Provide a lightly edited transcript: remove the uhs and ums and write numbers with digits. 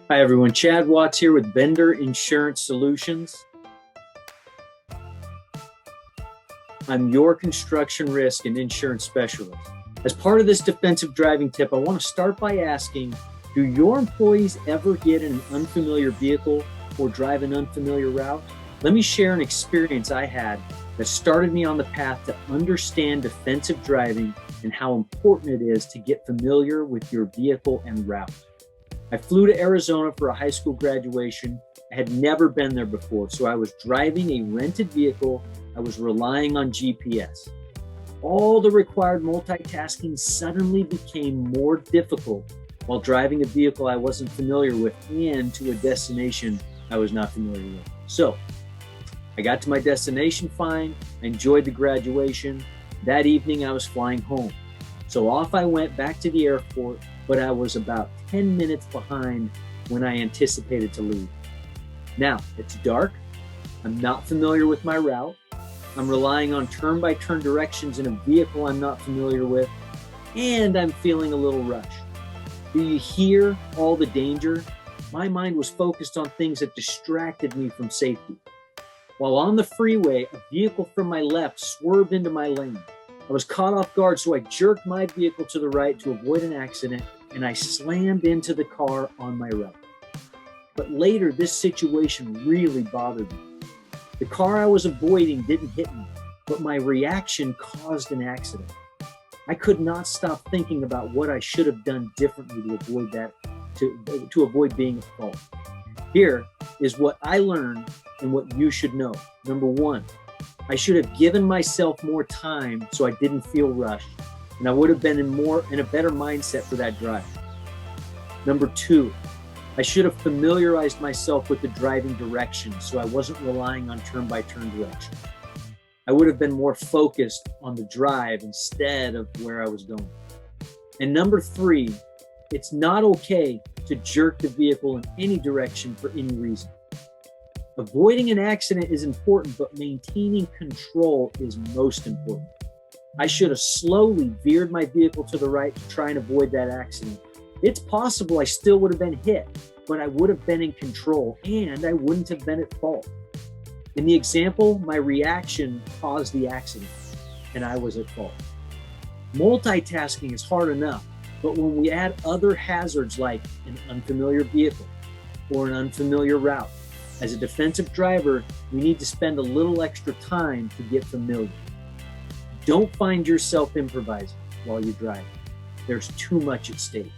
Hi everyone, Chad Watts here with Bender Insurance Solutions. I'm your construction risk and insurance specialist. As part of this defensive driving tip, I want to start by asking, do your employees ever get in an unfamiliar vehicle or drive an unfamiliar route? Let me share an experience I had that started me on the path to understand defensive driving and how important it is to get familiar with your vehicle and route. I flew to Arizona for a high school graduation. I had never been there before, so I was driving a rented vehicle. I was relying on GPS. All the required multitasking suddenly became more difficult while driving a vehicle I wasn't familiar with and to a destination I was not familiar with. So I got to my destination fine. I enjoyed the graduation. That evening I was flying home. So off I went back to the airport, but I was about 10 minutes behind when I anticipated to leave. Now, it's dark. I'm not familiar with my route. I'm relying on turn-by-turn directions in a vehicle I'm not familiar with, and I'm feeling a little rushed. Do you hear all the danger? My mind was focused on things that distracted me from safety. While on the freeway, a vehicle from my left swerved into my lane. I was caught off guard, so I jerked my vehicle to the right to avoid an accident, and I slammed into the car on my right. But later, this situation really bothered me. The car I was avoiding didn't hit me, but my reaction caused an accident. I could not stop thinking about what I should have done differently to avoid that, to avoid being at fault. Here is what I learned and what you should know. Number one, I should have given myself more time so I didn't feel rushed, and I would have been in a better mindset for that drive. Number two, I should have familiarized myself with the driving directions so I wasn't relying on turn-by-turn direction. I would have been more focused on the drive instead of where I was going. And number three, it's not okay to jerk the vehicle in any direction for any reason. Avoiding an accident is important, but maintaining control is most important. I should have slowly veered my vehicle to the right to try and avoid that accident. It's possible I still would have been hit, but I would have been in control and I wouldn't have been at fault. In the example, my reaction caused the accident and I was at fault. Multitasking is hard enough, but when we add other hazards like an unfamiliar vehicle or an unfamiliar route, as a defensive driver, we need to spend a little extra time to get familiar. Don't find yourself improvising while you drive. There's too much at stake.